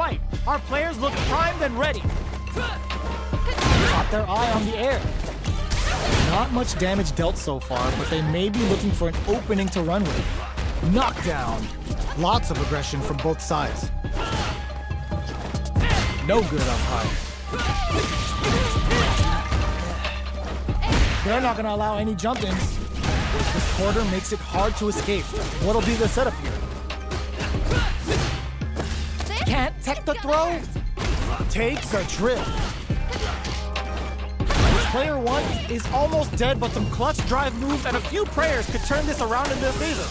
fight. Our players look primed and ready. Got their eye on the air. Not much damage dealt so far, but they may be looking for an opening to run with. Knockdown. Lots of aggression from both sides. No good up high. They're not gonna allow any jump-ins. The quarter makes it hard to escape. What'll be the setup here? Can't tech the throw? Takes a trip. Player 1 is almost dead, but some clutch drive moves and a few prayers could turn this around in their favor.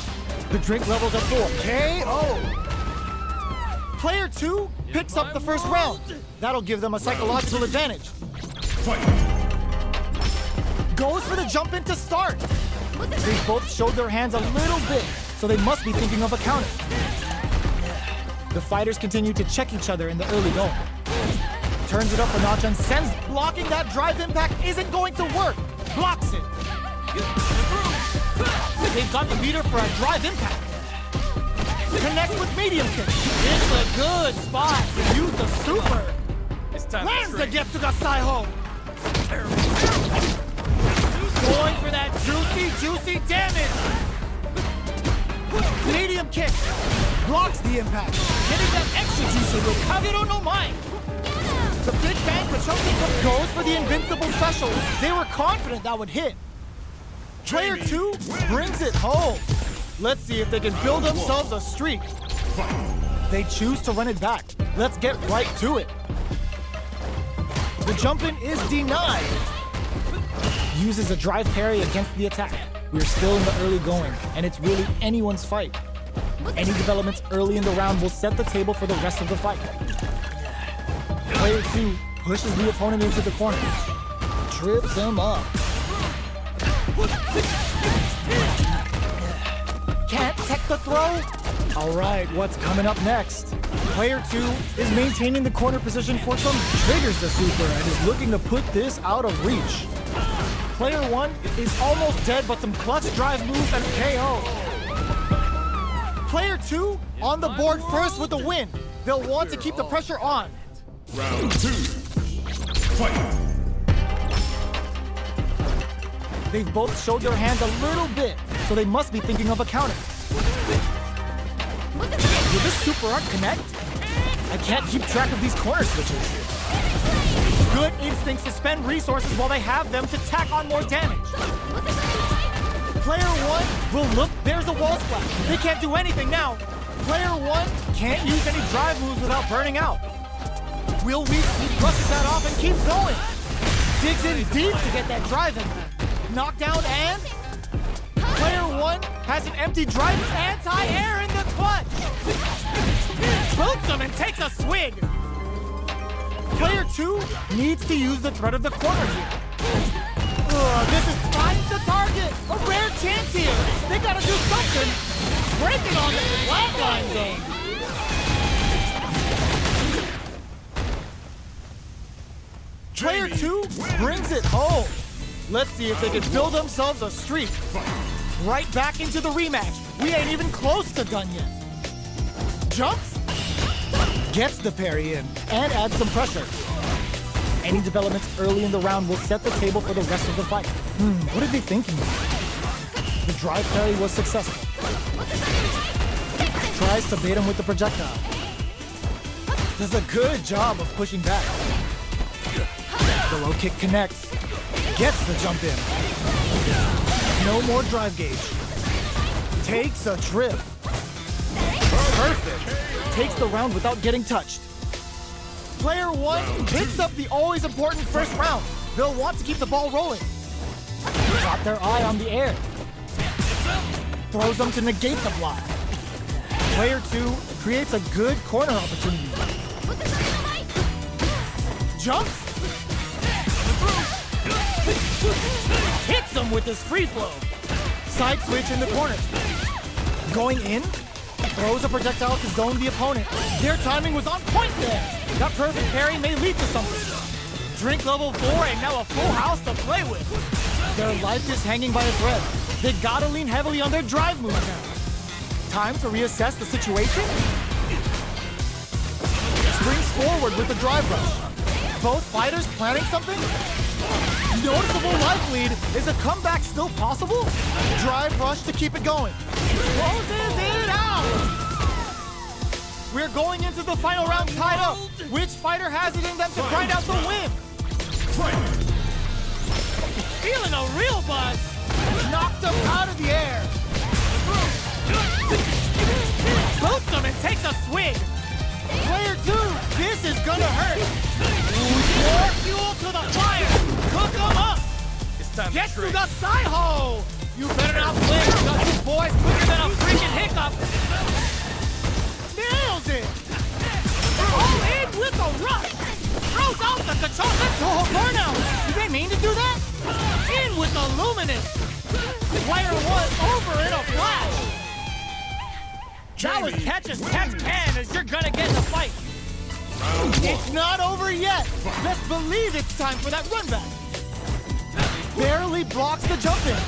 The drink level's at 4. KO! Player 2 picks up the first round. That'll give them a psychological advantage. Fight! Goes for the jump in to start. They both showed their hands a little bit, so they must be thinking of a counter. The fighters continue to check each other in the early going. Turns it up a notch and sends blocking that drive impact isn't going to work. Blocks it. They've got the meter for a drive impact. Connects with medium kick. It's a good spot to use the super. Lands the Getsuga Saiho. Going for that juicy damage. Medium kick. Blocks the impact. Getting that extra juicy with Kagero no Mai. The Big Bang Pachonki goes for the invincible special. They were confident that would hit. Player 2 brings it home. Let's see if they can build themselves a streak. They choose to run it back. Let's get right to it. The jump-in is denied. Uses a drive parry against the attack. We're still in the early going, and it's really anyone's fight. Any developments early in the round will set the table for the rest of the fight. Player 2 pushes the opponent into the corner. Trips him up. Can't tech the throw? All right, what's coming up next? Player 2 is maintaining the corner position for some triggers the super and is looking to put this out of reach. Player 1 is almost dead, but some clutch drive moves and KO. Player 2 on the board first with the win. They'll want to keep the pressure on. Round 2. Fight! They've both showed their hands a little bit, so they must be thinking of a counter. Will this super art connect? I can't keep track of these corner switches. Good instincts to spend resources while they have them to tack on more damage. Player 1 will look, there's a wall splash. They can't do anything now. Player 1 can't use any drive moves without burning out. Will we brushes that off and keeps going. Digs in deep to get that drive in. Knockdown and player 1 has an empty drive anti-air in the clutch. Boots him and takes a swig. Player 2 needs to use the threat of the corner here. This is finds the target. A rare chance here. They gotta do something. Breaking on the flatline zone. Player 2 brings it home. Let's see if they can build themselves a streak. Right back into the rematch. We ain't even close to done yet. Jumps. Gets the parry in and adds some pressure. Any developments early in the round will set the table for the rest of the fight. What are they thinking? The drive parry was successful. Tries to bait him with the projectile. Does a good job of pushing back. The low kick connects. Gets the jump in. No more drive gauge. Takes a trip. Perfect. Takes the round without getting touched. Player 1 picks up the always important first round. They'll want to keep the ball rolling. Got their eye on the air. Throws them to negate the block. Player 2 creates a good corner opportunity. Jumps. Hits him with his free flow. Side switch in the corner. Going in. Throws a projectile to zone the opponent. Their timing was on point there. That perfect parry may lead to something. Drink level 4 and now a full house to play with. Their life is hanging by a thread. They gotta lean heavily on their drive moves now. Time to reassess the situation. forward with the drive rush. Both fighters planning something? Noticeable life lead. Is a comeback still possible? Drive rush to keep it going. Closes it out! We're going into the final round tied up. Which fighter has it in them to grind out the win? Fight! Feeling a real buzz. Knocked him out of the air. Boots him and takes a swing. Player 2, this is gonna hurt. More fuel to the fire. Cook him up. It's time Get to to trade. the Saiho. You better not flinch. Got two boys quicker than a freaking hiccup. Nails it. All in with a rush. Throws out the Kachosa. Oh, burnout. Did they mean to do that? In with the Luminous. Player 1 over in a flash. That was catch as catch can, as you're gonna get in the fight. Round 1. It's not over yet. Best believe it's time for that run back. Barely blocks the jump in.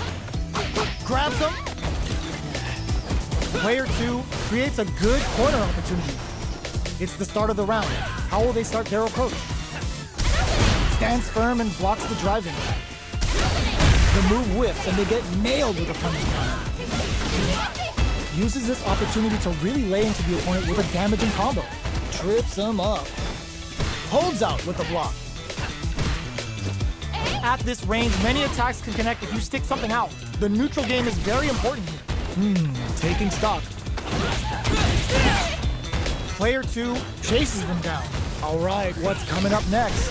Grabs him. Player 2 creates a good corner opportunity. It's the start of the round. How will they start their approach? Stands firm and blocks the drive-in. The move whips and they get nailed with a punch counter. Uses this opportunity to really lay into the opponent with a damaging combo. Trips him up. Holds out with the block. At this range, many attacks can connect if you stick something out. The neutral game is very important here. Taking stock. Player 2 chases them down. All right, what's coming up next?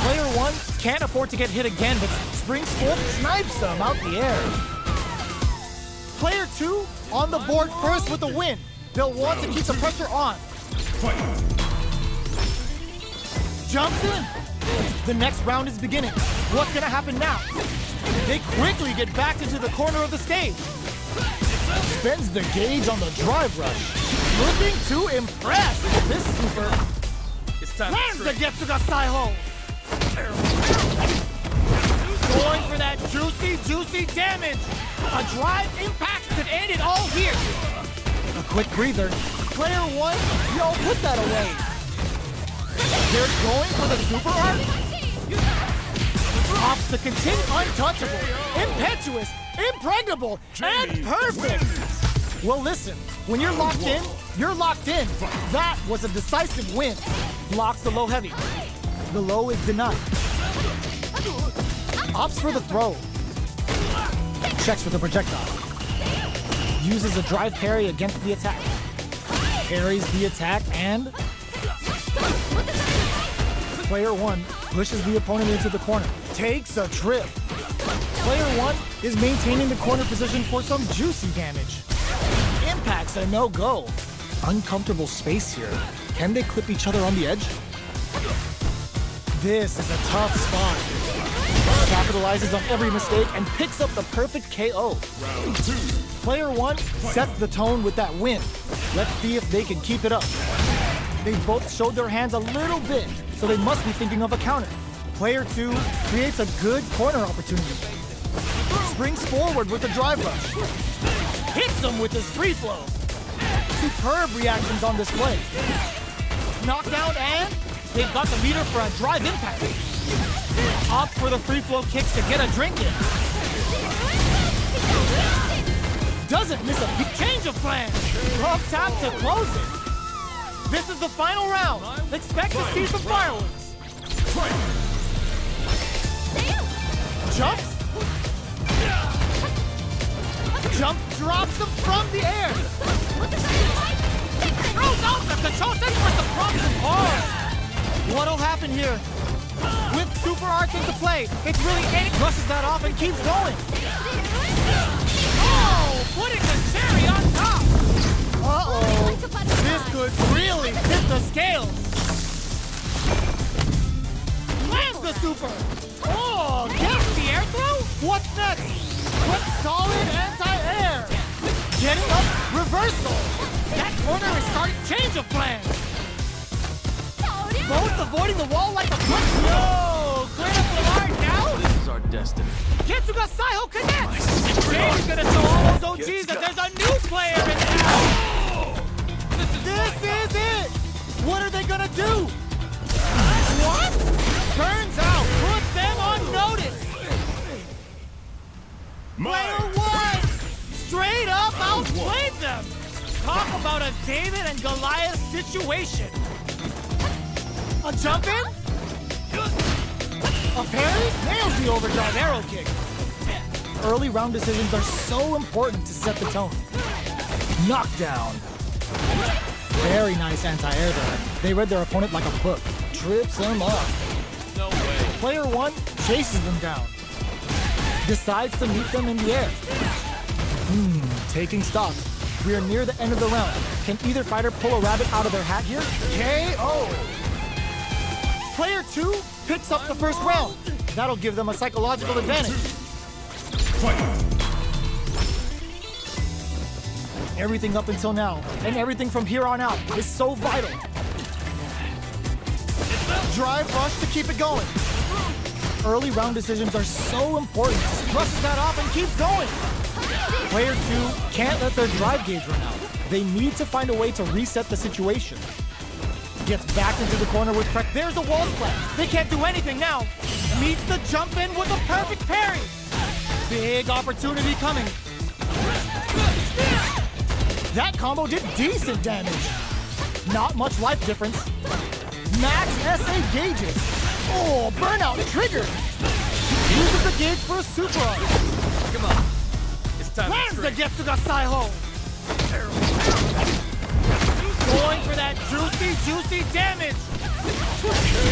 Player 1 can't afford to get hit again, but springs forward, snipes them out the air. Player 2 on the board first with the win. They'll want to keep the pressure on. Fight! Jumps in. The next round is beginning. What's gonna happen now? They quickly get back into the corner of the stage. Spends the gauge on the drive rush. Looking to impress. This super It's time lands to the trade. Getsuga Saiho. Going for that juicy damage. A drive impact could end it all here. A quick breather. Player 1, yo, put that away. They're going for the super art. Opts to continue untouchable, impetuous, impregnable, and perfect. Well, listen, when you're locked in, you're locked in. That was a decisive win. Blocks the low heavy. The low is denied. Opts for the throw. Checks with the projectile. Uses a drive parry against the attack. Parries the attack and... Player 1 pushes the opponent into the corner. Takes a trip. Player 1 is maintaining the corner position for some juicy damage. Impact's a no-go. Uncomfortable space here. Can they clip each other on the edge? This is a tough spot. Capitalizes on every mistake and picks up the perfect KO. Round 2. Player 1 sets the tone with that win. Let's see if they can keep it up. They both showed their hands a little bit, so they must be thinking of a counter. Player 2 creates a good corner opportunity. Springs forward with the drive rush. Hits him with his free flow. Superb reactions on this play. Knockdown and they've got the meter for a drive impact. Opt for the free flow kicks to get a drink in. Doesn't miss a big change of plan. Up tap to close it. This is the final round. Expect to see some fireworks. Fight! Jumps. Jump drops them from the air. Throws out the Kachosen for the prompts and hard. What'll happen here? With super arts into play, it's really any brushes that off and keeps going. Oh, putting the cherry on top. Uh-oh, this could really tip the scales. Lands the super. Oh, gets the air throw? What's next? Quick, solid anti-air. Getting up, reversal. That corner is starting change of plans. Both avoiding the wall like a punch. No, clear up the line now. This is our destiny. Getsuga Saiho connects. James gonna show all those OGs that there's a new player in town. This is it. What are they gonna do? What? Burns out. Put them on notice. Player one straight up outplayed them. Talk about a David and Goliath situation. A jump in? A parry? Nails the overdrive arrow kick. Early round decisions are so important to set the tone. Knockdown. Very nice anti-air there. They read their opponent like a book. Trips them up. No way. Player one chases them down. Decides to meet them in the air. Taking stock. We are near the end of the round. Can either fighter pull a rabbit out of their hat here? KO! Player two picks up the first round. That'll give them a psychological advantage. Fight! Everything up until now, and everything from here on out, is so vital. Drive rush to keep it going. Early round decisions are so important. Brushes that off and keeps going. Player two can't let their drive gauge run out. They need to find a way to reset the situation. Gets back into the corner with pressure. There's a wall splash. They can't do anything now. Meets the jump in with a perfect parry. Big opportunity coming. That combo did decent damage. Not much life difference. Max SA gauges. Oh, burnout triggered. Uses the gauge for a super art. Come on. It's time Lands to the trade. Getsuga Saiho. Going for that juicy damage.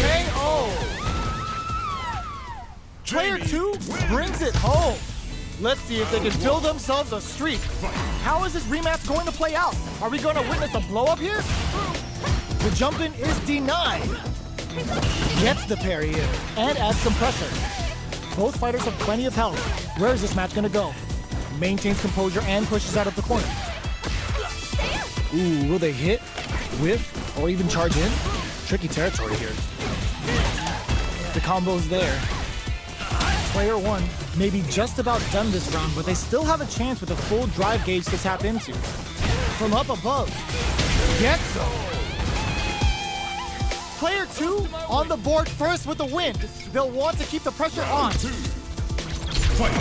KO. Player two brings it home. Let's see if they can build themselves a streak. How is this rematch going to play out? Are we going to witness a blow-up here? The jump-in is denied. Gets the parry in and adds some pressure. Both fighters have plenty of health. Where is this match going to go? Maintains composure and pushes out of the corner. Ooh, will they hit, whiff, or even charge in? Tricky territory here. The combo's there. Player one may be just about done this round, but they still have a chance with a full drive gauge to tap into. From up above, Getsu. Player two on the board first with the win. They'll want to keep the pressure on. Fight!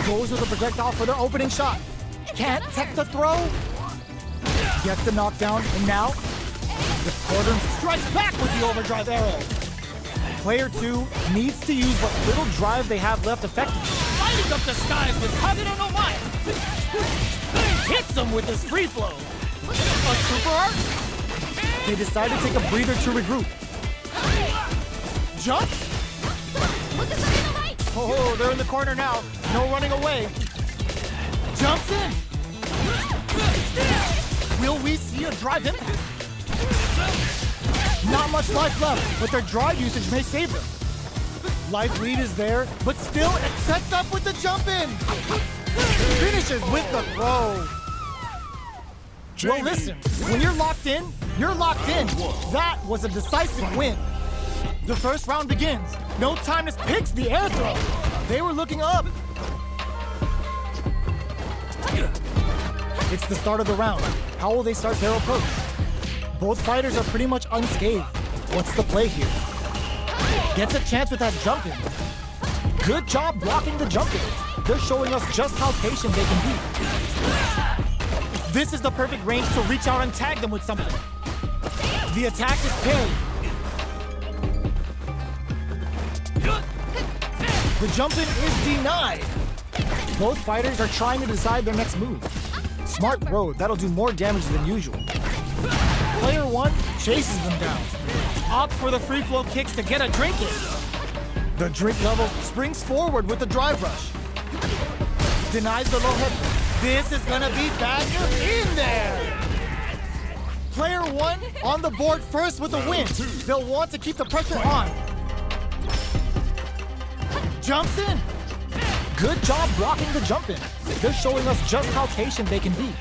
Goes with a projectile for their opening shot. Can't tech the throw. Gets the knockdown, and now the quarter strikes back with the overdrive arrow. Player two needs to use what little drive they have left effectively. Lighting up the skies with Kagero no Mai. Hits them with his free flow. A super art? They decide to take a breather to regroup. Jump? Oh, they're in the corner now. No running away. Jumps in. Will we see a drive impact? Not much life left, but their drive usage may save them. Life lead is there, but still it sets up with the jump in. Finishes with the throw. Well, listen, when you're locked in, you're locked in. That was a decisive win. The first round begins. No time to picks the air throw. They were looking up. It's the start of the round. How will they start their approach? Both fighters are pretty much unscathed. What's the play here? Gets a chance with that jump in. Good job blocking the jump in. They're showing us just how patient they can be. This is the perfect range to reach out and tag them with something. The attack is parried. The jump in is denied. Both fighters are trying to decide their next move. Smart throw, that'll do more damage than usual. Player one chases them down. Opts for the free flow kicks to get a drink in. The drink level springs forward with the drive rush. Denies the low head. This is gonna be Badger in there. Player one on the board first with the win. They'll want to keep the pressure on. Jumps in. Good job blocking the jump in. They're showing us just how patient they can be.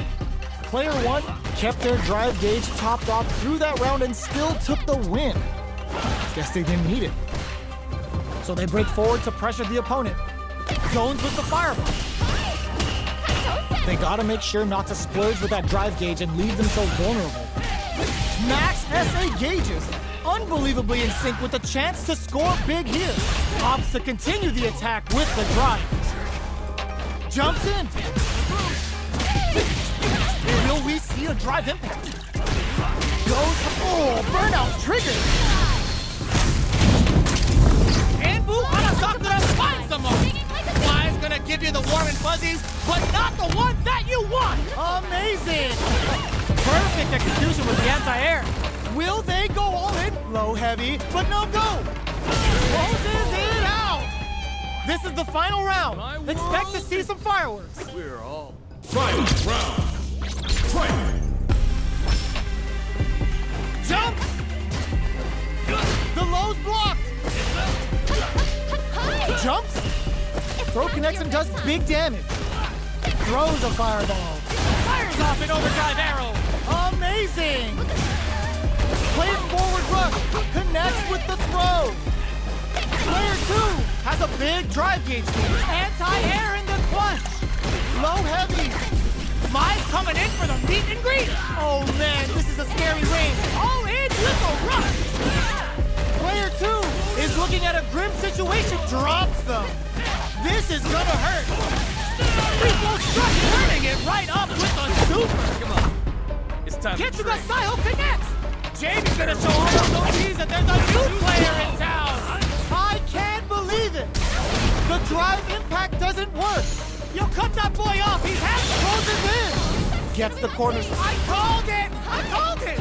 Player one kept their drive gauge topped off through that round and still took the win. Guess they didn't need it. So they break forward to pressure the opponent. Zones with the fireball. They gotta make sure not to splurge with that drive gauge and leave them so vulnerable. SA gauges, unbelievably in sync with a chance to score big here. Opts to continue the attack with the drive. Jumps in. Will we see a drive impact? Goes, oh, burnout triggered. And Boo Hanasakura finds the moment. Fly's gonna give you the warm and fuzzies, but not the ones that you want. Amazing! Perfect execution with the anti-air. Will they go all in? Low heavy, but no go. Closes it out. This is the final round. Expect to see some fireworks. We're all. Final round. Fight! Jump! The low's blocked. Jumps. Throw connects and does big damage. Throws a fireball. Fires off an overdrive arrow. Amazing! Play it forward rush. Connects with the throw. Player 2 has a big drive gauge lead. Anti-air in the clutch. Low heavy. Mize coming in for the meet and greet. Oh man, this is a scary range. All in with a rush. Player 2 is looking at a grim situation. Drops them. This is gonna hurt. Free throw struck, turning it right up with a super. Come on. It's time Ketsuga Saiho connects. Jamie's gonna show all those OGs that there's a new player in town. I can't believe it. The drive impact doesn't work. Yo, cut that boy off. He's half. Closes in. Gets the corners. I called it. I called it.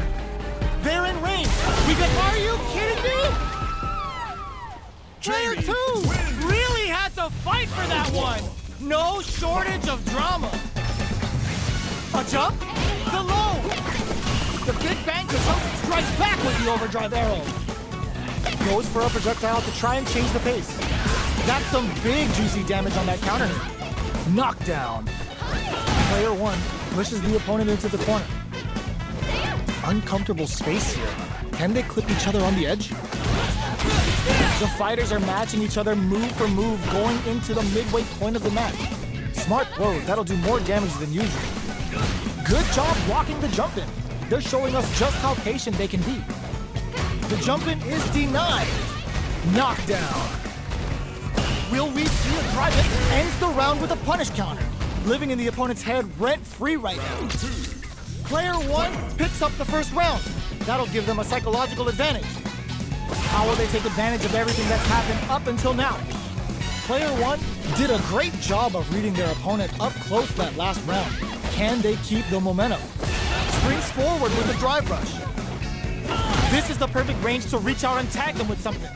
They're in range. Are you kidding me? Player 2 Really had to fight for that one. no shortage of drama. A jump, the low. The Big Bang Kachunga strikes back with the overdrive arrow. Goes for a projectile to try and change the pace. That's some big juicy damage on that counter hit. Knockdown. Player 1 pushes the opponent into the corner. Uncomfortable space here. Can they clip each other on the edge? The fighters are matching each other move for move going into the midway point of the match. Smart throw, that'll do more damage than usual. Good job blocking the jump in. They're showing us just how patient they can be. The jump in is denied. Knockdown. Will we see a drive in? Ends the round with a punish counter, living in the opponent's head rent-free right now. Player 1 picks up the first round. That'll give them a psychological advantage. How will they take advantage of everything that's happened up until now? Player 1 did a great job of reading their opponent up close that last round. Can they keep the momentum? Springs forward with a drive rush. This is the perfect range to reach out and tag them with something.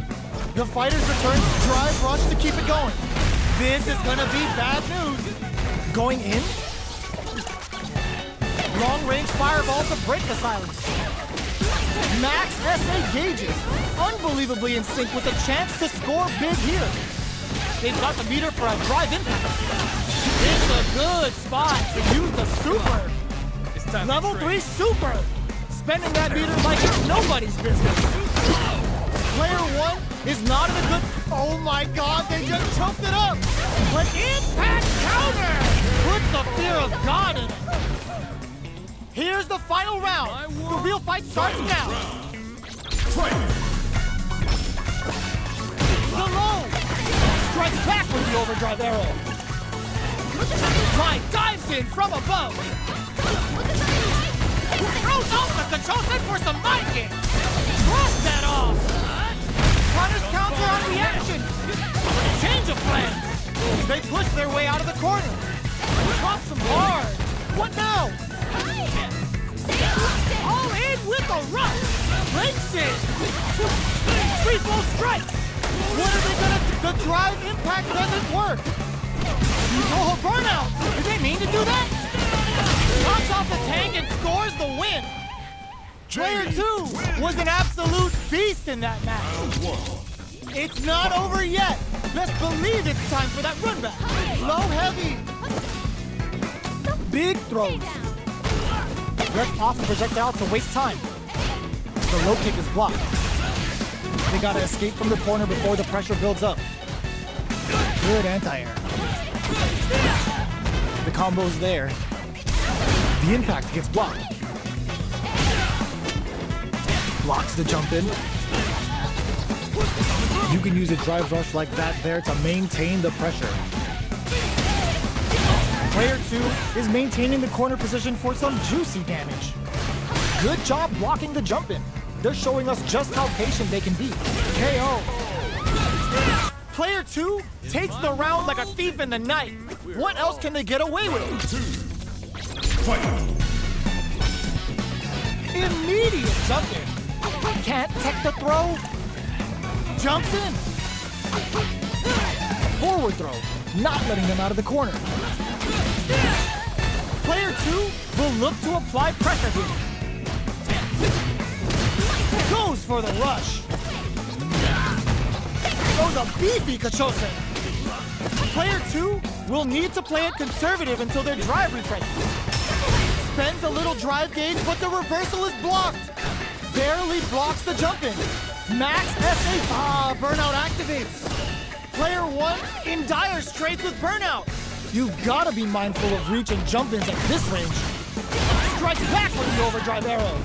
The fighters return drive rush to keep it going. This is gonna be bad news. Going in? Long range fireball to break the silence. Max SA gauges, unbelievably in sync with a chance to score big here. They've got the meter for a drive impact. It's a good spot to use the super. It's time to Level trade. 3 super. Spending that meter like it's nobody's business. Player 1 is not in a good... Oh my god, they just choked it up. But impact counter. Put the fear of God in it. Here's the final round. The real fight starts now. Fight! The low strikes back with the overdrive arrow. Mai dives in from above. Throws off the control set for some mind game. Cross that off. Punish counter on reaction. Change of plans. They push their way out of the corner. Drops them hard. What now? All in with a rush. Breaks it. Free flow strikes. What are they gonna do? The drive impact doesn't work. Oh, burnout. Did they mean to do that? Knocks off the tank and scores the win. Player 2 was an absolute beast in that match. It's not over yet. Best believe it's time for that run back. Low heavy. Big throws. Let's off the projectile to waste time. The low kick is blocked. They gotta escape from the corner before the pressure builds up. Good anti-air. The combo's there. The impact gets blocked. Blocks the jump in. You can use a drive rush like that there to maintain the pressure. Player 2 is maintaining the corner position for some juicy damage. Good job blocking the jump in. They're showing us just how patient they can be. KO. Player 2 takes the round like a thief in the night. What else can they get away with? Fight! Immediate jump in. Can't tech the throw. Jumps in. Forward throw. Not letting them out of the corner. Player 2 will look to apply pressure here. Goes for the rush. Throws a beefy Kachosen. Player 2 will need to play it conservative until their drive refreshes. Spends a little drive gauge, but the reversal is blocked. Barely blocks the jump in. Max SA. Burnout activates. Player 1 in dire straits with burnout. You've got to be mindful of reach and jump ins at this range. Strikes back with the overdrive arrow.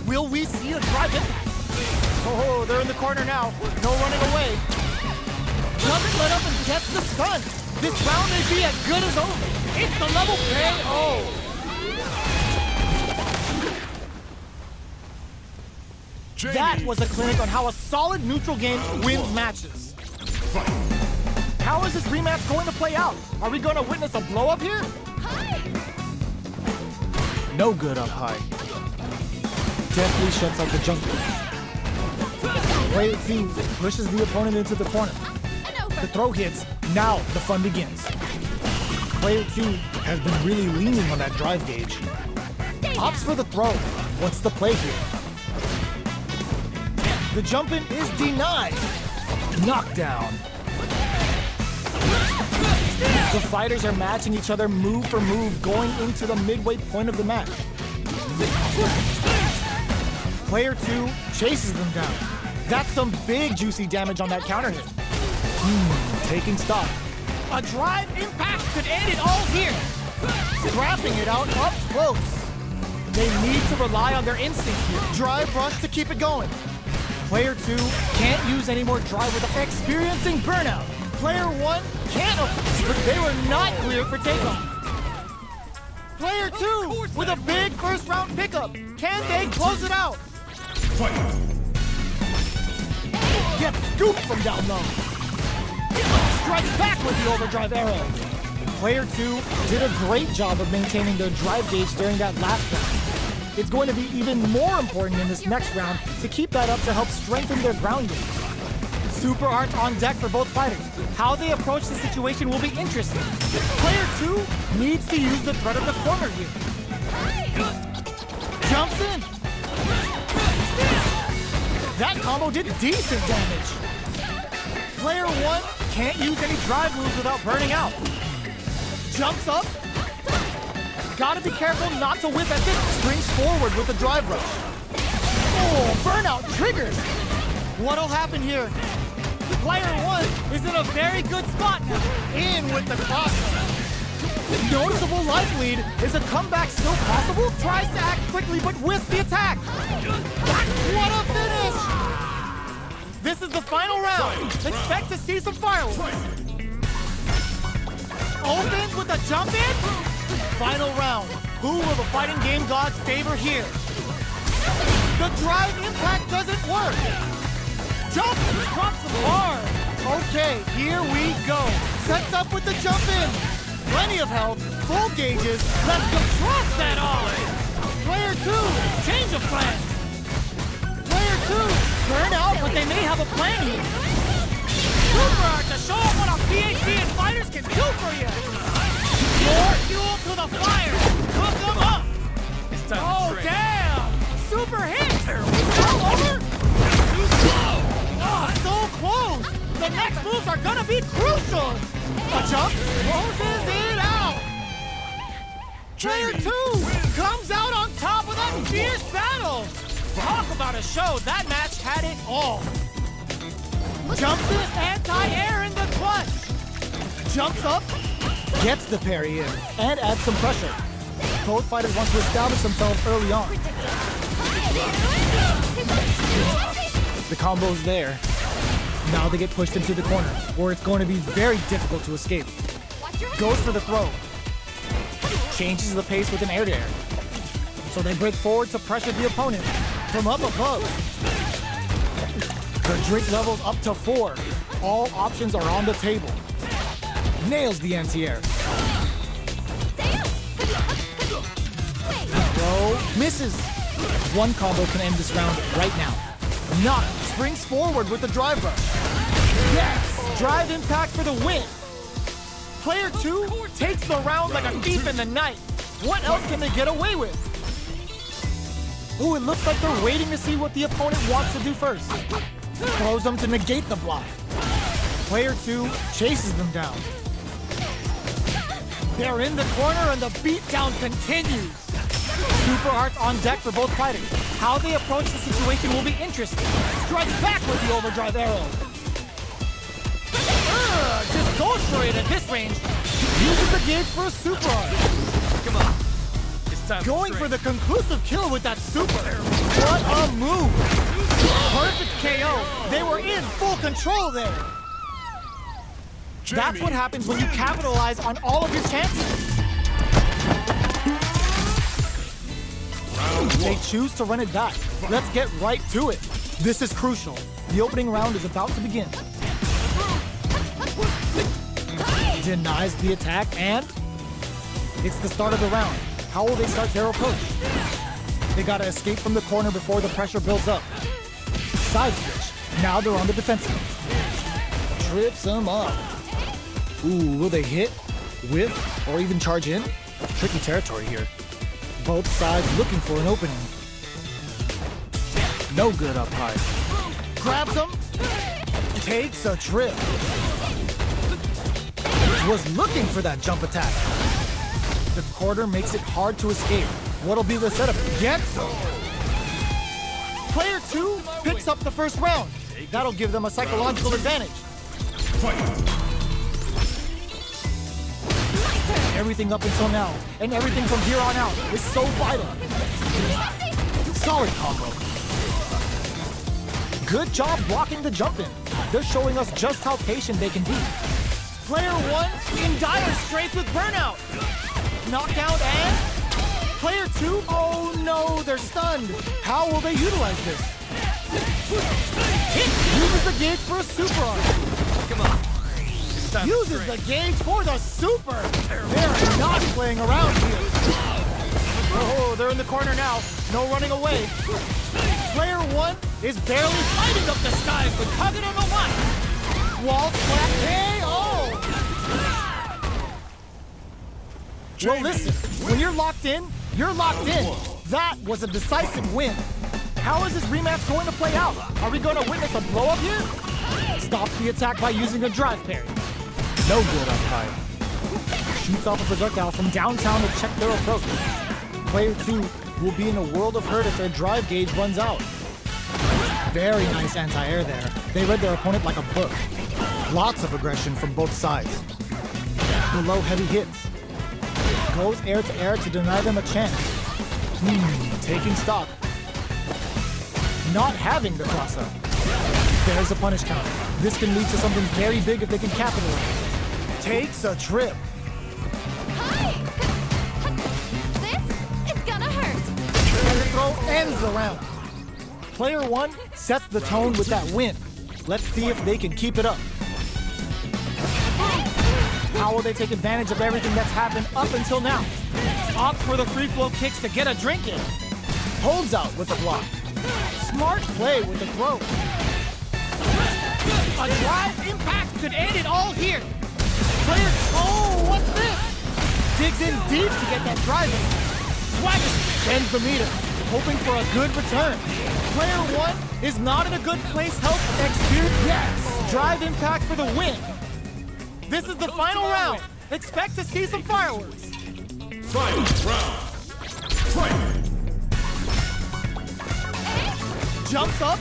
Will we see a drive impact? Oh, they're in the corner now. No running away. Doesn't let up and gets the stun. This round may be as good as over. It's the level KO. That was a clinic on how a solid neutral game wins matches. How is this rematch going to play out? Are we going to witness a blow-up here? No good up high. Definitely shuts out the jump. Player 2 pushes the opponent into the corner. The throw hits. Now the fun begins. Player 2 has been really leaning on that drive gauge. Opts for the throw. What's the play here? The jump in is denied. Knockdown. The fighters are matching each other move for move going into the midway point of the match. Player 2 chases them down. That's some big juicy damage on that counter hit. Taking stock. A drive impact could end it all here. Scrapping it out up close. They need to rely on their instinct here. Drive rush to keep it going. Player 2 can't use any more drive without experiencing burnout. Player 1 can't, but they were not clear for takeoff. Player 2 with a big first round pickup. Can they close it out? Fight! Gets scooped from down low. Strikes back with the overdrive arrow. Player 2 did a great job of maintaining their drive gauge during that last round. It's going to be even more important in this next round to keep that up to help strengthen their ground game. Super Arts on deck for both fighters. How they approach the situation will be interesting. Player 2 needs to use the threat of the corner here. Jumps in. That combo did decent damage. Player 1 can't use any drive moves without burning out. Jumps up. Gotta be careful not to whip as it springs forward with the drive rush. Oh, burnout triggers. What'll happen here? Player 1 is in a very good spot now. In with the crossover. Noticeable life lead. Is a comeback still possible? Tries to act quickly, but with the attack. What a finish! This is the final round. Expect to see some fireworks. Opens with a jump in. Final round. Who will the fighting game gods favor here? The drive impact doesn't work. Jump drops them hard. Okay, here we go. Sets up with the jump in. Plenty of health, full gauges. Let's go. Drop that on. Player 2, change of plans. Player 2, burn out, but they may have a plan here. Super Art to show off what our PhD and fighters can do for you. More fuel to the fire. Cook them up. Oh, damn. Super hit. It's all over. Oh, so close. The next moves are gonna be crucial. A jump closes it out. Player 2 comes out on top of that fierce battle. Talk about a show. That match had it all. Jumps in anti-air in the clutch. Jumps up, gets the parry in, and adds some pressure. Both fighters want to establish themselves early on. combo's there. Now they get pushed into the corner, where it's going to be very difficult to escape. Goes for the throw. Changes the pace with an air-to-air. So they break forward to pressure the opponent from up above. The drink level's up to 4. All options are on the table. Nails the anti-air. Throw misses. One combo can end this round right now. Knock springs forward with the drive rush. Yes! Drive impact for the win. Player 2 takes the round like a thief in the night. What else can they get away with? Ooh, it looks like they're waiting to see what the opponent wants to do first. Throws them to negate the block. Player 2 chases them down. They're in the corner and the beatdown continues. Super Arts on deck for both fighters. How they approach the situation will be interesting. Strikes back with the overdrive arrow. Just goes for it at this range. Uses the gauge for a Super Art. Come on. It's time Going for the conclusive kill with that super. What a move. Perfect KO. They were in full control there. That's what happens when you capitalize on all of your chances. They choose to run it back. Let's get right to it. This is crucial. The opening round is about to begin. Denies the attack, and it's the start of the round. How will they start their approach? They gotta escape from the corner before the pressure builds up. Side switch. Now they're on the defensive. Trips them up. Ooh, will they hit, whiff, or even charge in? Tricky territory here. Both sides looking for an opening. No good up high. Grabs him. Takes a trip. Was looking for that jump attack. The quarter makes it hard to escape. What'll be the setup? Gets him. Player 2 picks up the first round. That'll give them a psychological advantage. Everything up until now, and everything from here on out, is so vital. Solid combo. Good job blocking the jump in. They're showing us just how patient they can be. Player 1 in dire straits with burnout. Knockout and player 2, oh no, they're stunned. How will they utilize this? Uses the gauge for a super art. Come on. Uses the gauge for the super. They're not playing around here. Oh, they're in the corner now. No running away. Player 1 is barely fighting up the skies with Kagura no Mai. Wall flat KO. Well, listen, when you're locked in, you're locked in. That was a decisive win. How is this rematch going to play out? Are we going to witness a blow-up here? Stops the attack by using a drive parry. No good up high. Shoots off a projectile from downtown to check their approach. Player 2 will be in a world of hurt if their drive gauge runs out. Very nice anti-air there. They read their opponent like a book. Lots of aggression from both sides. Below heavy hits. Goes air to air to deny them a chance. Taking stock. Not having the cross-up. There's a punish counter. This can lead to something very big if they can capitalize. Takes a trip. Hi! This is gonna hurt. And the throw ends the round. Player 1 sets the tone with that win. Let's see if they can keep it up. How will they take advantage of everything that's happened up until now? Opt for the free flow kicks to get a drink in. Holds out with the block. Smart play with the throw. A drive impact could end it all here. Player, oh, what's this? Digs in deep to get that drive in. Swagger bends the meter, hoping for a good return. Player 1 is not in a good place health execute. Yes, drive impact for the win. This is the final round. Expect to see some fireworks. Final round. Fight! Jumps up.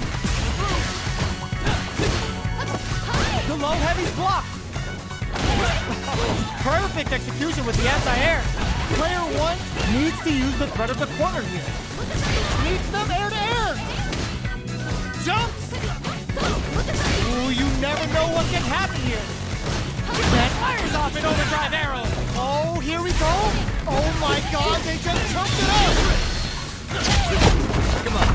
The low heavy's blocked. Perfect execution with the anti-air. Player 1 needs to use the threat of the corner here. Meets them air to air. Jumps. can happen here? That fires off an overdrive arrow. Oh, here we go. Oh my god, they just choked it up. Come on.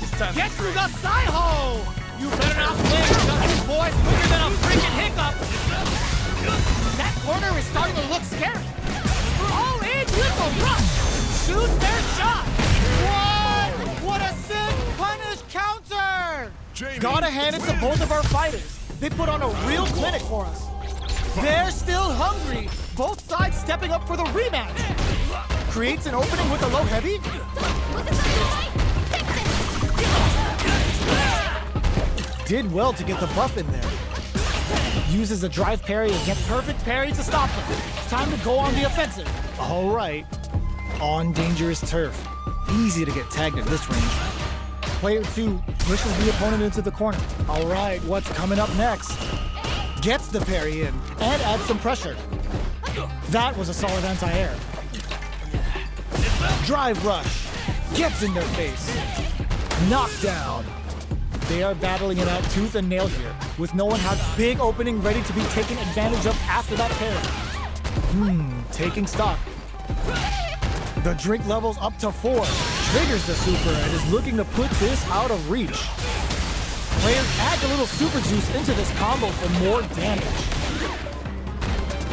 It's time Get through the Saiho. You better not play because this boy's quicker than a freaking hiccup. That corner is starting to look scary. All in with a rush. Shoot their shot. What a sin punish counter. Gotta hand it to both of our fighters. They put on a real clinic for us. They're still hungry. Both sides stepping up for the rematch. Creates an opening with a low heavy. Did well to get the buff in there. Uses a drive parry and gets perfect parry to stop them. Time to go on the offensive. All right. On dangerous turf. Easy to get tagged at this range. Player 2 pushes the opponent into the corner. All right, what's coming up next? Gets the parry in and adds some pressure. That was a solid anti-air. Drive rush. Gets in their face. Knockdown. They are battling it out tooth and nail here, with no one has big opening ready to be taken advantage of after that parry. Taking stock. The drink level's up to 4. Triggers the super and is looking to put this out of reach. Player adds a little super juice into this combo for more damage.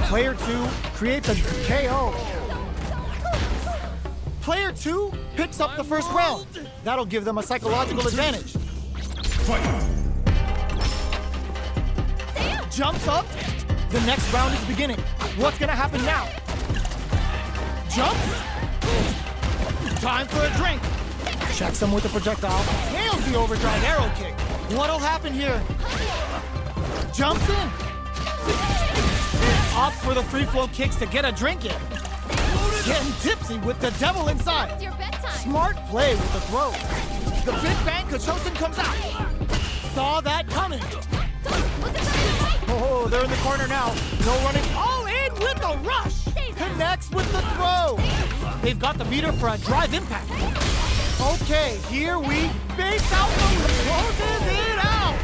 Player 2 creates a KO. Player 2 picks up the first round. That'll give them a psychological advantage. Jumps up. The next round is beginning. What's gonna happen now? Jump. Time for a drink. Checks him with the projectile. Nails the overdrive arrow kick. What'll happen here? Jumps in. Opts for the free flow kicks to get a drink in. Getting tipsy with the devil inside. It's your bedtime. Smart play with the throw. The Big Bang Kachosin comes out. Saw that coming. Oh, they're in the corner now. No running. All in with the rush. Connects with the throw. They've got the meter for a drive impact. Okay, here we base out the closes it out.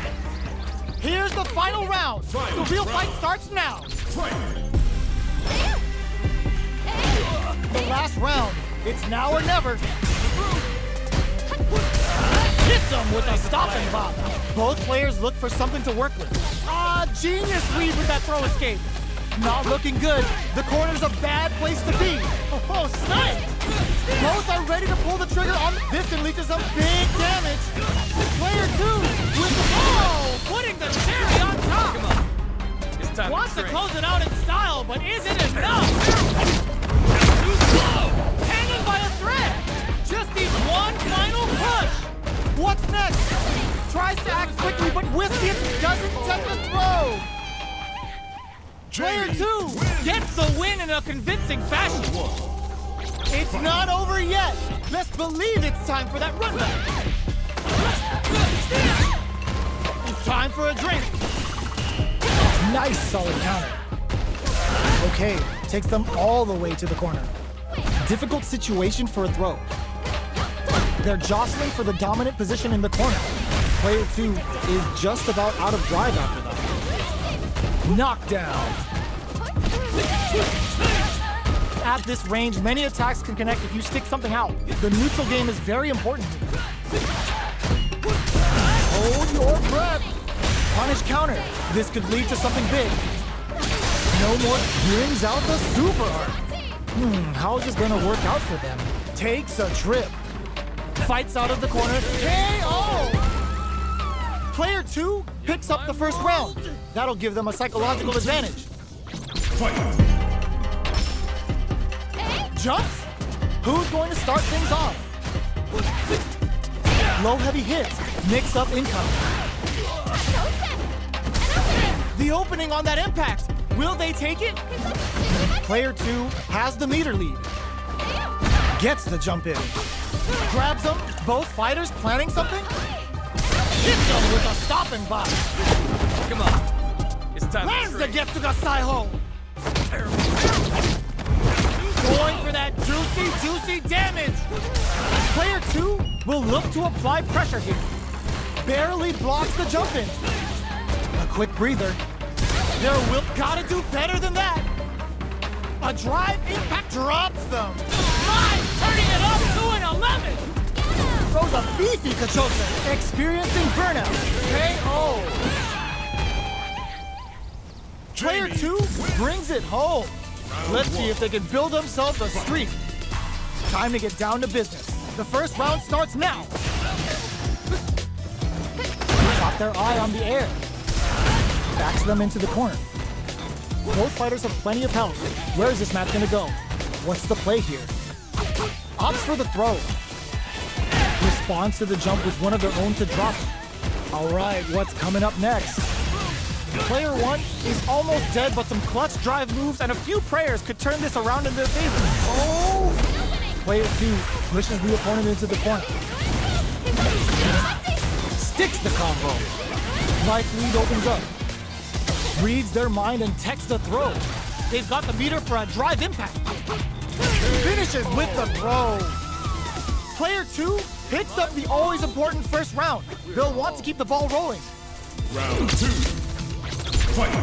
Here's the final round. The real fight starts now. The last round. It's now or never. Hits him with a stopping bomb. Both players look for something to work with. Genius read with that throw escape. Not looking good. The corner's a bad place to be. Oh, sniped. Both are ready to pull the trigger on. This can lead to some big damage. Player 2 with the putting the cherry on top. Come on. It's time Wants to drink. close it out in style, but isn't enough. Too slow. Hanging by a thread. Just needs one final push. What's next? Tries to act quickly, but Whiskius doesn't set the throw. Player 2 Gets the win in a convincing fashion. It's not over yet. Let's believe it's time for that run back. Time for a drink. Nice solid counter. Okay, takes them all the way to the corner. Difficult situation for a throw. They're jostling for the dominant position in the corner. Player 2 is just about out of drive after that. Knockdown. At this range, many attacks can connect if you stick something out. The neutral game is very important here. Hold your breath. Punish counter. This could lead to something big. No more. Brings out the super art. How is this going to work out for them? Takes a trip. Fights out of the corner. KO! Player 2 picks up the first round. That'll give them a psychological advantage. Jumps? Who's going to start things off? Low heavy hits. Mix up income. The opening on that impact. Will they take it? Player 2 has the meter lead. Gets the jump in. Grabs them. Both fighters planning something? Hits them with a stopping box. Come on. It's time Lands to the drink. Getsuga Saiho. Going for that juicy damage. Player 2 will look to apply pressure here. Barely blocks the jump in. The quick breather. Their will gotta do better than that. A drive impact drops them. Live turning it up to an 11. Throws a beefy Kachosa, experiencing burnout. KO. Player 2 brings it home. Let's see if they can build themselves a streak. Time to get down to business. The first round starts now. Got their eye on the air. Backs them into the corner. Both fighters have plenty of health. Where is this match gonna go? What's the play here? Opts for the throw. Responds to the jump with one of their own to drop it. All right, what's coming up next? Player 1 is almost dead, but some clutch drive moves and a few prayers could turn this around in their favor. Oh! Player 2 pushes the opponent into the corner. Sticks the combo. Life lead opens up. Reads their mind and techs the throw. They've got the meter for a drive impact. Finishes with the throw. Player 2 picks up the always important first round. They'll want to keep the ball rolling. Round 2. Fight!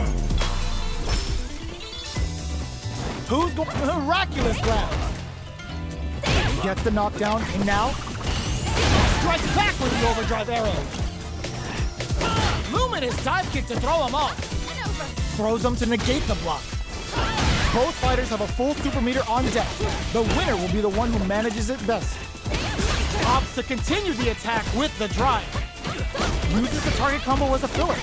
Who's going miraculous grab? Gets the knockdown, and now strikes back with the overdrive arrow. Luminous dive kick to throw him off. Throws him to negate the block. Both fighters have a full super meter on deck. The winner will be the one who manages it best. Opts to continue the attack with the drive. Uses the target combo as a filler.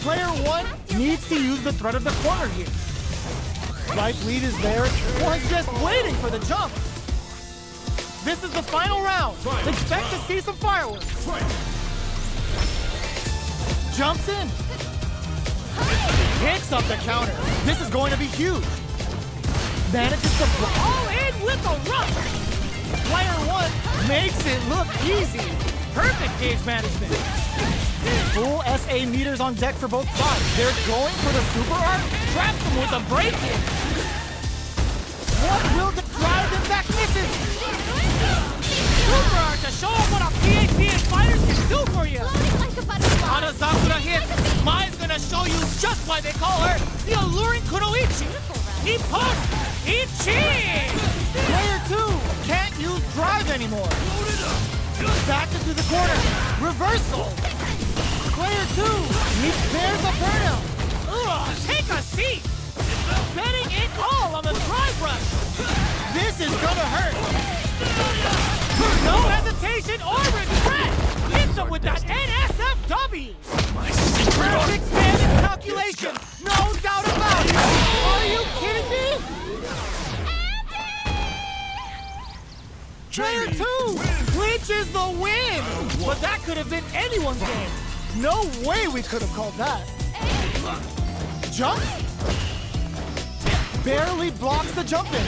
Player 1 needs to use the threat of the corner here. Life lead is there, or is just waiting for the jump. This is the final round. Expect to see some fireworks. Jumps in. Picks up the counter. This is going to be huge. Manages to all in with a rush. Player 1 makes it look easy. Perfect gauge management. Full SA meters on deck for both sides. They're going for the super arc. Traps them with a break-in. What will the drive impact misses? Super arc to show off what a PhD and fighters can do for you. Hanazakura hits. Mai's gonna show you just why they call her the alluring Kunoichi. Nippon Ichi! Player 2 can't use drive anymore. Back into the corner. Reversal. Player 2 bears a burnout. Ugh, take a seat. Betting it all on the drive rush. This is gonna hurt. No hesitation or regret. Hits him with that NSFW. Perfect standing calculation. No doubt about it. Are you kidding me? Player 2 clinches the win. But that could have been anyone's game. No way we could have called that. Jump? Barely blocks the jump in.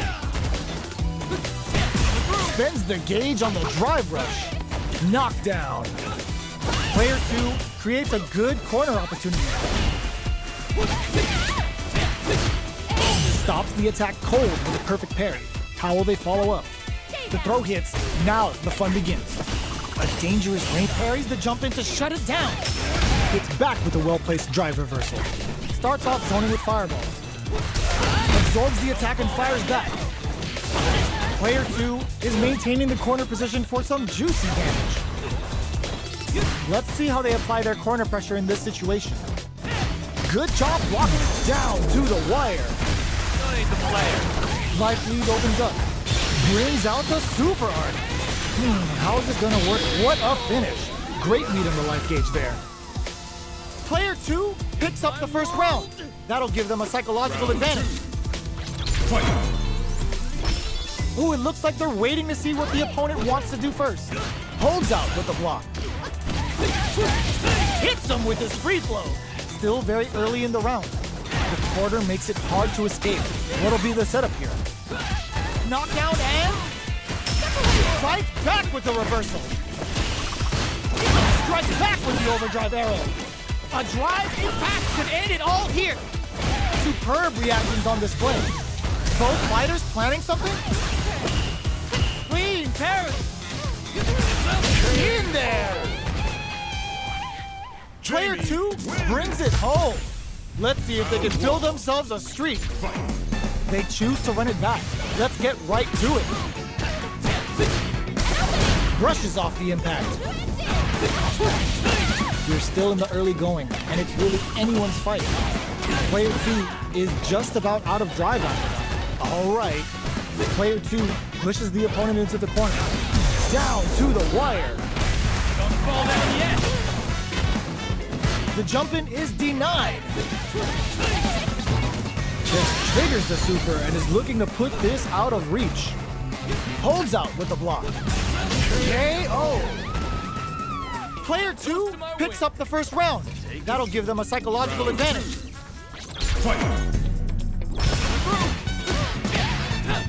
Spends the gauge on the drive rush. Knockdown. Player 2 creates a good corner opportunity. Stops the attack cold with a perfect parry. How will they follow up? The throw hits. Now the fun begins. A dangerous range parries the jump in to shut it down. Gets back with a well-placed drive reversal. Starts off zoning with fireballs. Absorbs the attack and fires back. Player 2 is maintaining the corner position for some juicy damage. Let's see how they apply their corner pressure in this situation. Good job blocking it down to the wire. Don't need the player. Life lead opens up. Brings out the super art. How's it gonna work? What a finish. Great lead in the life gauge there. Player 2 picks up the first round. That'll give them a psychological advantage. Fight! Ooh, it looks like they're waiting to see what the opponent wants to do first. Holds out with the block. Hits him with his free flow. Still very early in the round. The quarter makes it hard to escape. What'll be the setup here? Knockdown and fights back with the reversal. Strikes back with the overdrive arrow. A drive impact could end it all here. Superb reactions on display. Both fighters planning something? Clean parry. In there. Player 2 brings it home. Let's see if they can build themselves a streak. They choose to run it back. Let's get right to it. Brushes off the impact. You're still in the early going, and it's really anyone's fight. Player 2 is just about out of drive after that. All right. Player 2 pushes the opponent into the corner. Down to the wire. Don't fall down yet. The jump in is denied. Just triggers the super and is looking to put this out of reach. Holds out with the block. KO. Player 2 picks up the first round. That'll give them a psychological advantage. Fight.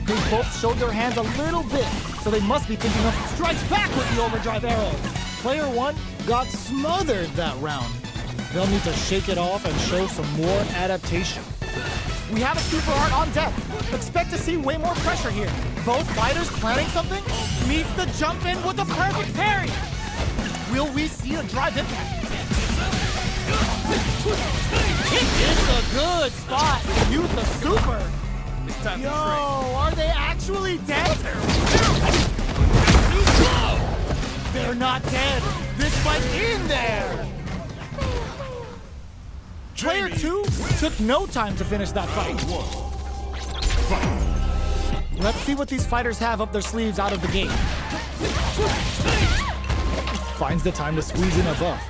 They both showed their hands a little bit, so they must be thinking of strikes back with the overdrive arrow. Player 1 got smothered that round. They'll need to shake it off and show some more adaptation. We have a super art on deck. Expect to see way more pressure here. Both fighters planning something? Meets the jump in with a perfect parry. Will we see a drive impact? It's a good spot to use the super. It's time Yo, to trade. are they actually dead? They're not dead. This fight in there. Player 2 took no time to finish that fight. Let's see what these fighters have up their sleeves out of the gate. Finds the time to squeeze in a buff.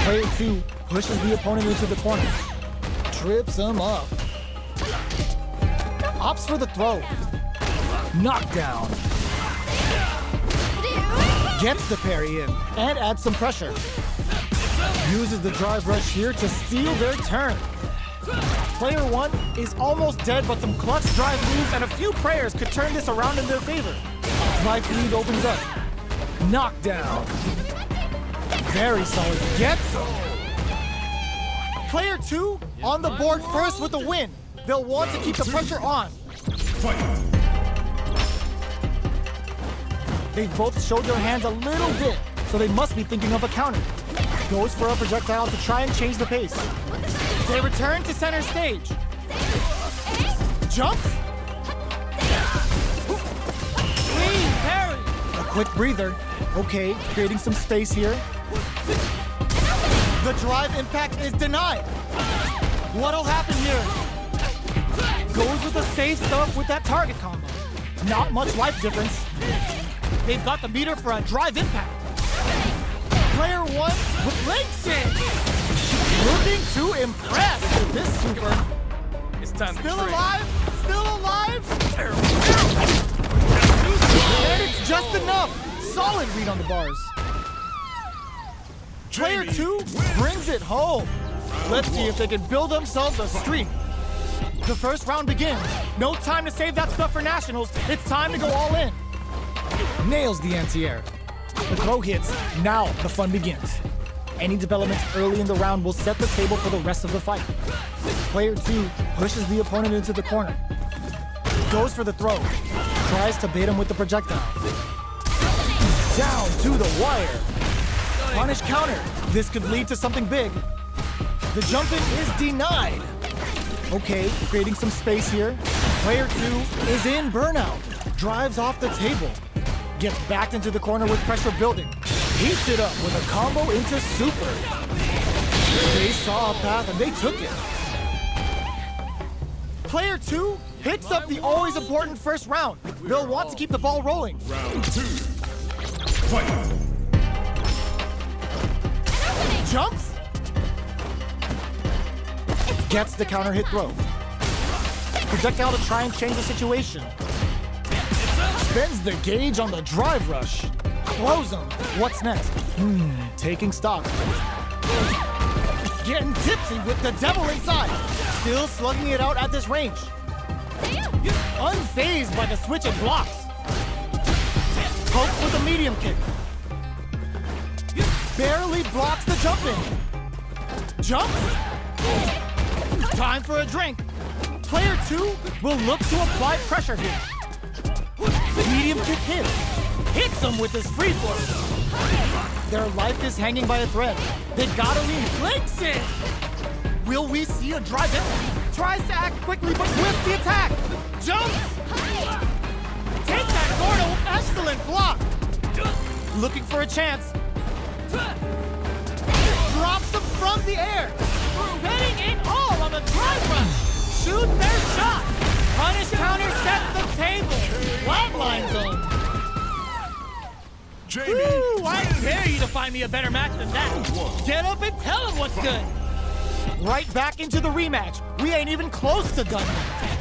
Player 2 pushes the opponent into the corner. Trips him up. Opts for the throw. Knockdown. Gets the parry in and adds some pressure. Uses the drive rush here to steal their turn. Player 1 is almost dead, but some clutch drive moves and a few prayers could turn this around in their favor. Life lead opens up. Knockdown. Very solid. Gets him. Player 2 on the board first with the win. They'll want to keep the pressure on. Fight. They've both showed their hands a little bit, so they must be thinking of a counter. Goes for a projectile to try and change the pace. They return to center stage. Jump. Clean parry. A quick breather. Okay, creating some space here. The drive impact is denied. What'll happen here? Goes with the safe stuff with that target combo. Not much life difference. They've got the meter for a drive impact. Player 1 with leg sink. Looking to impress with this super. It's time Still to trade. alive? Still alive? And it's just enough. Solid read on the bars. Player 2 brings it home. Let's see if they can build themselves a streak. The first round begins. No time to save that stuff for nationals. It's time to go all in. Nails the anti-air. The throw hits. Now the fun begins. Any developments early in the round will set the table for the rest of the fight. Player 2 pushes the opponent into the corner. Goes for the throw. Tries to bait him with the projectile. Down to the wire. Punish counter. This could lead to something big. The jump in is denied. Okay, creating some space here. Player 2 is in burnout. Drives off the table. Gets backed into the corner with pressure building. Heats it up with a combo into super. They saw a path and they took it. Player 2 picks up the always important first round. They'll want to keep the ball rolling. Round 2. Fight. Jumps. Gets the counter hit throw. Projectile to try and change the situation. Spends the gauge on the drive rush. Throws him. What's next? Taking stock. Getting tipsy with the devil inside. Still slugging it out at this range. Unfazed by the switch and blocks. Pokes with a medium kick. Barely blocks the jump in. Jump. Time for a drink. Player 2 will look to apply pressure here. Medium kick hits. hits them with his free force. Their life is hanging by a thread. They gotta leave. Blinks it! Will we see a drive in? Tries to act quickly, but whiffs the attack. Jump! Take that, Gordo! Excellent block. Looking for a chance. Drops them from the air. Betting it all on the drive run! Shoots their shot. Punish counter sets the table! Flatline zone. Jamie. Ooh, I dare you to find me a better match than that! Get up and tell him what's good! Right back into the rematch. We ain't even close to done yet.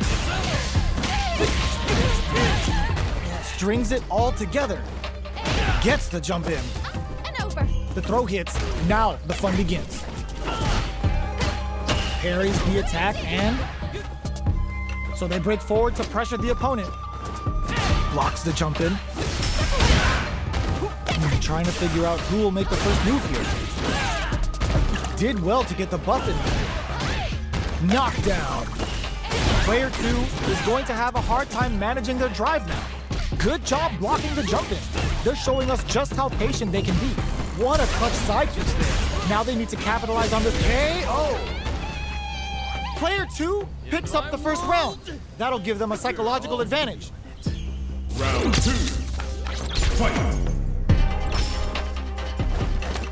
Strings it all together. Gets the jump in. And over. The throw hits. Now the fun begins. Parries the attack and... So they break forward to pressure the opponent. Blocks the jump in. Trying to figure out who will make the first move here. Did well to get the buff in. Knockdown. Player 2 is going to have a hard time managing their drive now. Good job blocking the jump in. They're showing us just how patient they can be. What a clutch side pitch there. Now they need to capitalize on this KO. Player 2 picks up the first round. That'll give them a psychological advantage. Round 2. Fight.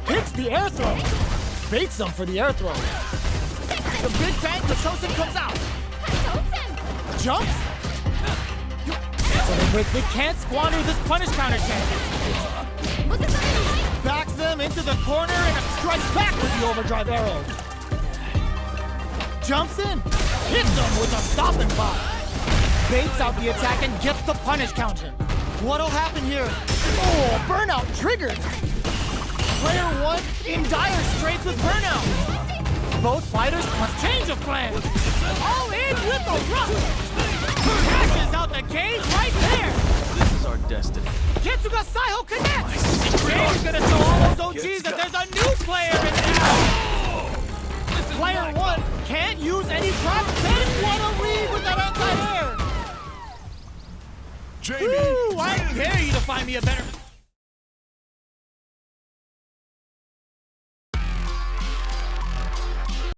Hits the air throw. Baits them for the air throw. The big bang for Chosen comes out. Jumps. So they can't squander this punish counter chance. Backs them into the corner and strikes back with the overdrive arrow. Jumps in. Hits them with a stopping block. Baits out the attack and gets the punish counter. What'll happen here? Oh, burnout triggered. Player 1 in dire straits with burnout. Both fighters must change of plan. All in with a rush. Crashes out the cage right there. This is our destiny. Getsuga Saiho connects. James gonna show all those OGs that there's a new player in town. Player 1 can't use any traps. Then what a read with that anti-air. Jamie. Ooh, I dare you to find me a better...